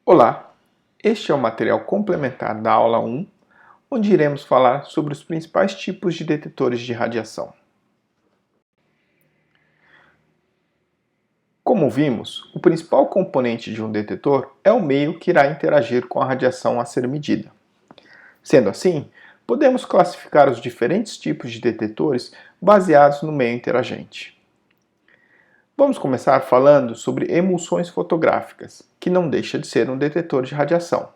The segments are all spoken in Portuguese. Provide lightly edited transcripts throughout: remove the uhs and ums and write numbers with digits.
Olá, este é o material complementar da aula 1, onde iremos falar sobre os principais tipos de detetores de radiação. Como vimos, o principal componente de um detetor é o meio que irá interagir com a radiação a ser medida. Sendo assim, podemos classificar os diferentes tipos de detetores baseados no meio interagente. Vamos começar falando sobre emulsões fotográficas, que não deixa de ser um detetor de radiação.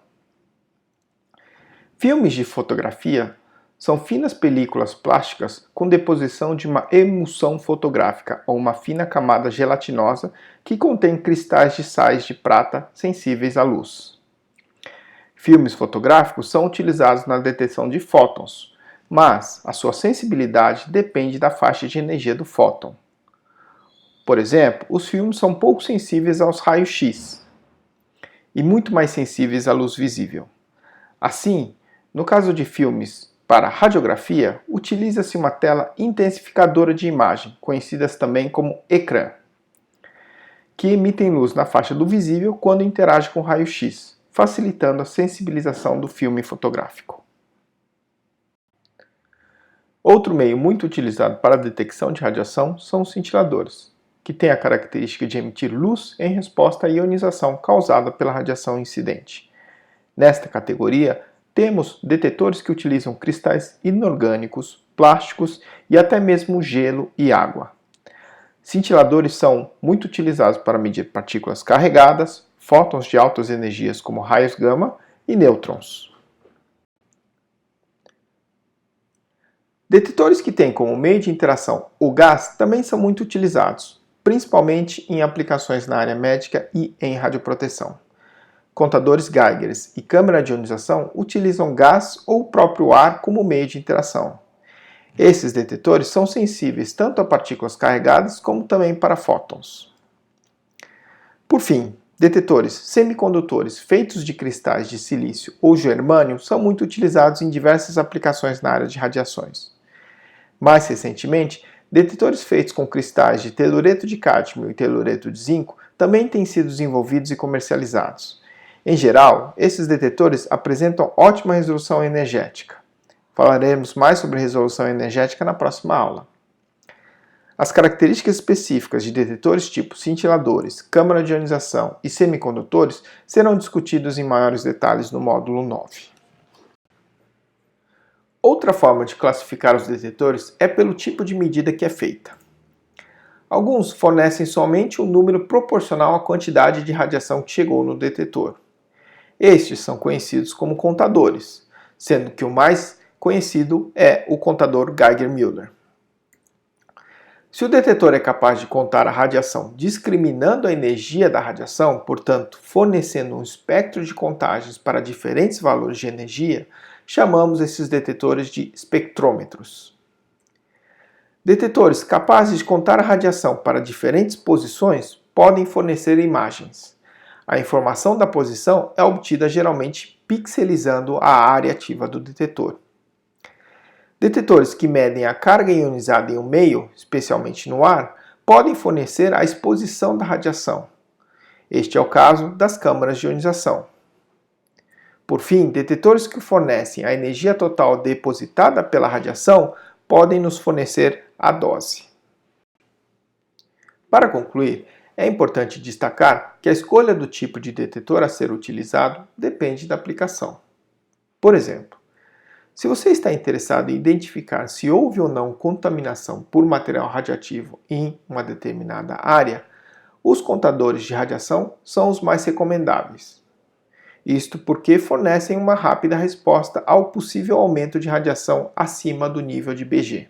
Filmes de fotografia são finas películas plásticas com deposição de uma emulsão fotográfica ou uma fina camada gelatinosa que contém cristais de sais de prata sensíveis à luz. Filmes fotográficos são utilizados na detecção de fótons, mas a sua sensibilidade depende da faixa de energia do fóton. Por exemplo, os filmes são pouco sensíveis aos raios X e muito mais sensíveis à luz visível. Assim, no caso de filmes para radiografia, utiliza-se uma tela intensificadora de imagem, conhecidas também como ecrã, que emitem luz na faixa do visível quando interage com o raio-x, facilitando a sensibilização do filme fotográfico. Outro meio muito utilizado para a detecção de radiação são os cintiladores, que têm a característica de emitir luz em resposta à ionização causada pela radiação incidente. Nesta categoria, temos detetores que utilizam cristais inorgânicos, plásticos e até mesmo gelo e água. Cintiladores são muito utilizados para medir partículas carregadas, fótons de altas energias como raios gama e nêutrons. Detetores que têm como meio de interação o gás também são muito utilizados, principalmente em aplicações na área médica e em radioproteção. Contadores Geiger e câmara de ionização utilizam gás ou o próprio ar como meio de interação. Esses detetores são sensíveis tanto a partículas carregadas como também para fótons. Por fim, detetores semicondutores feitos de cristais de silício ou germânio são muito utilizados em diversas aplicações na área de radiações. Mais recentemente, detetores feitos com cristais de telureto de cádmio e telureto de zinco também têm sido desenvolvidos e comercializados. Em geral, esses detetores apresentam ótima resolução energética. Falaremos mais sobre resolução energética na próxima aula. As características específicas de detetores tipo cintiladores, câmara de ionização e semicondutores serão discutidos em maiores detalhes no módulo 9. Outra forma de classificar os detetores é pelo tipo de medida que é feita. Alguns fornecem somente um número proporcional à quantidade de radiação que chegou no detetor. Estes são conhecidos como contadores, sendo que o mais conhecido é o contador Geiger-Müller. Se o detetor é capaz de contar a radiação discriminando a energia da radiação, portanto, fornecendo um espectro de contagens para diferentes valores de energia, chamamos esses detetores de espectrômetros. Detetores capazes de contar a radiação para diferentes posições podem fornecer imagens. A informação da posição é obtida geralmente pixelizando a área ativa do detetor. Detetores que medem a carga ionizada em um meio, especialmente no ar, podem fornecer a exposição da radiação. Este é o caso das câmaras de ionização. Por fim, detetores que fornecem a energia total depositada pela radiação podem nos fornecer a dose. Para concluir, é importante destacar que a escolha do tipo de detetor a ser utilizado depende da aplicação. Por exemplo, se você está interessado em identificar se houve ou não contaminação por material radioativo em uma determinada área, os contadores de radiação são os mais recomendáveis. Isto porque fornecem uma rápida resposta ao possível aumento de radiação acima do nível de Bg.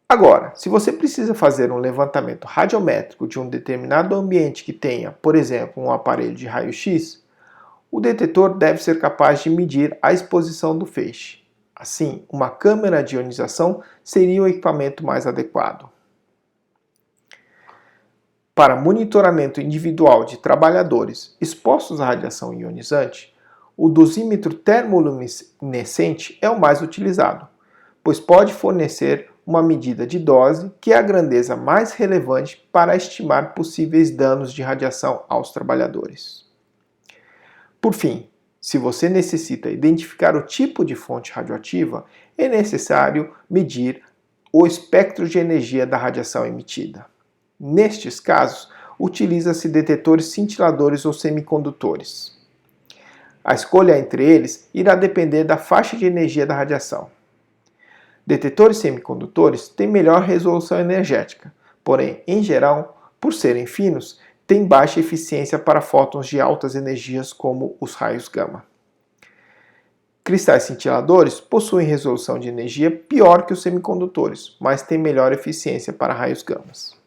Agora, se você precisa fazer um levantamento radiométrico de um determinado ambiente que tenha, por exemplo, um aparelho de raio-x, o detetor deve ser capaz de medir a exposição do feixe. Assim, uma câmara de ionização seria o equipamento mais adequado. Para monitoramento individual de trabalhadores expostos à radiação ionizante, o dosímetro termoluminescente é o mais utilizado, pois pode fornecer uma medida de dose, que é a grandeza mais relevante para estimar possíveis danos de radiação aos trabalhadores. Por fim, se você necessita identificar o tipo de fonte radioativa, é necessário medir o espectro de energia da radiação emitida. Nestes casos, utiliza-se detetores cintiladores ou semicondutores. A escolha entre eles irá depender da faixa de energia da radiação. Detetores semicondutores têm melhor resolução energética, porém, em geral, por serem finos, têm baixa eficiência para fótons de altas energias como os raios gama. Cristais cintiladores possuem resolução de energia pior que os semicondutores, mas têm melhor eficiência para raios gamas.